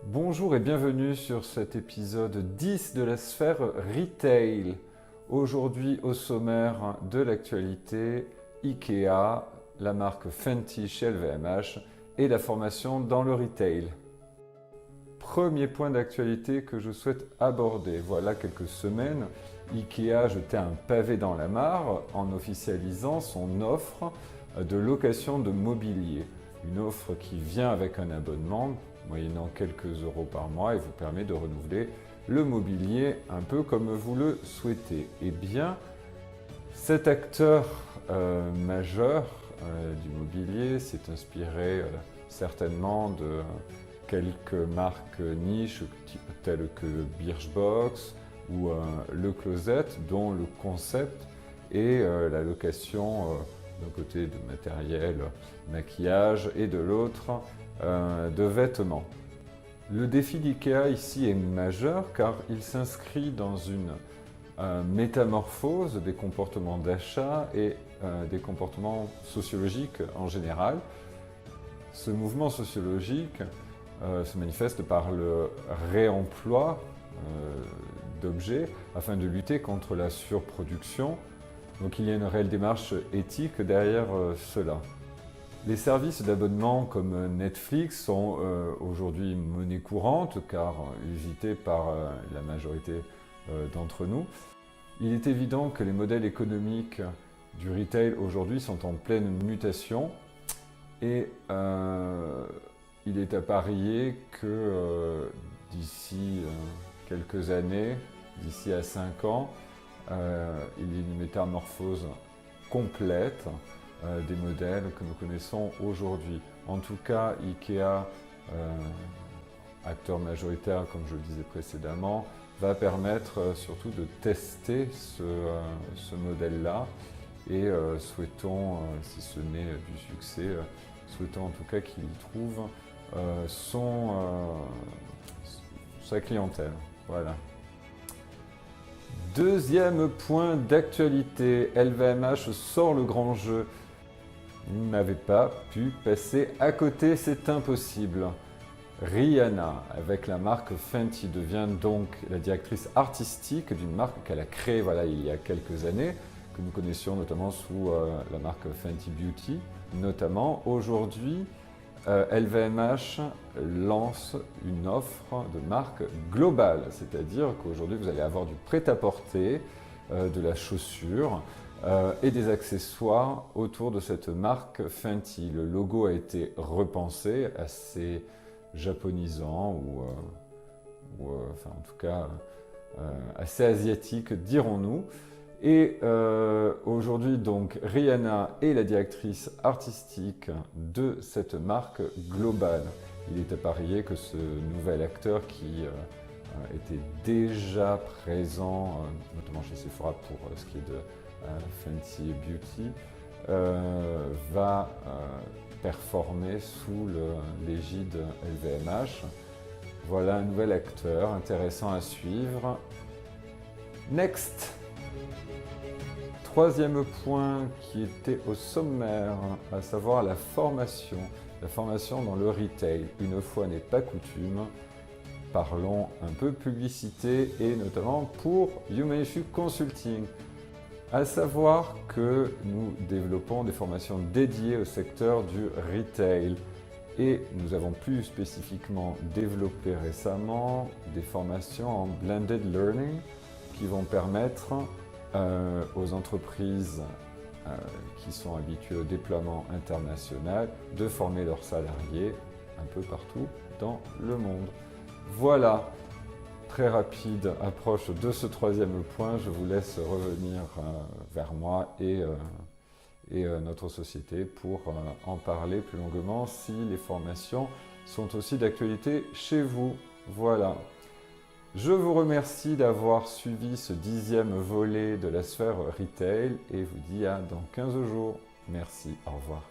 Bonjour et bienvenue sur cet épisode 10 de la sphère Retail. Aujourd'hui au sommaire de l'actualité, IKEA, la marque Fenty chez LVMH et la formation dans le retail. Premier point d'actualité que je souhaite aborder. Voilà quelques semaines, IKEA jetait un pavé dans la mare en officialisant son offre de location de mobilier. Une offre qui vient avec un abonnement moyennant quelques euros par mois et vous permet de renouveler le mobilier un peu comme vous le souhaitez. Eh bien, cet acteur majeur du mobilier s'est inspiré certainement de quelques marques niches telles que Birchbox ou Le Closet, dont le concept est la location d'un côté de matériel, maquillage et de l'autre de vêtements. Le défi d'IKEA ici est majeur car il s'inscrit dans une métamorphose des comportements d'achat et des comportements sociologiques en général. Ce mouvement sociologique se manifeste par le réemploi d'objets afin de lutter contre la surproduction. Donc il y a une réelle démarche éthique derrière cela. Les services d'abonnement comme Netflix sont aujourd'hui monnaie courante car usités par la majorité d'entre nous. Il est évident que les modèles économiques du retail aujourd'hui sont en pleine mutation et il est à parier que d'ici quelques années, d'ici à 5 ans, il y a une métamorphose complète des modèles que nous connaissons aujourd'hui. En tout cas, IKEA, acteur majoritaire comme je le disais précédemment, va permettre surtout de tester ce modèle-là et souhaitons, si ce n'est du succès, souhaitons en tout cas qu'il trouve sa clientèle. Voilà. Deuxième point d'actualité, LVMH sort le grand jeu. Vous n'avez pas pu passer à côté, c'est impossible. Rihanna, avec la marque Fenty, devient donc la directrice artistique d'une marque qu'elle a créée il y a quelques années, que nous connaissions notamment sous la marque Fenty Beauty. Notamment, aujourd'hui, LVMH lance une offre de marque globale, c'est-à-dire qu'aujourd'hui vous allez avoir du prêt-à-porter, de la chaussure et des accessoires autour de cette marque Fenty. Le logo a été repensé, assez japonisant enfin en tout cas assez asiatique dirons-nous. Et aujourd'hui, donc, Rihanna est la directrice artistique de cette marque globale. Il est à parier que ce nouvel acteur qui était déjà présent, notamment chez Sephora pour ce qui est de Fenty Beauty, va performer sous l'égide LVMH. Voilà un nouvel acteur intéressant à suivre. Next! Troisième point qui était au sommaire, à savoir la formation dans le retail. Une fois n'est pas coutume, parlons un peu publicité et notamment pour Humanishu Consulting. À savoir que nous développons des formations dédiées au secteur du retail et nous avons plus spécifiquement développé récemment des formations en blended learning qui vont permettre aux entreprises qui sont habituées au déploiement international de former leurs salariés un peu partout dans le monde. Voilà, très rapide approche de ce troisième point. Je vous laisse revenir vers moi et notre société pour en parler plus longuement si les formations sont aussi d'actualité chez vous. Voilà. Je vous remercie d'avoir suivi ce 10e volet de la sphère retail et vous dis à dans 15 jours. Merci, au revoir.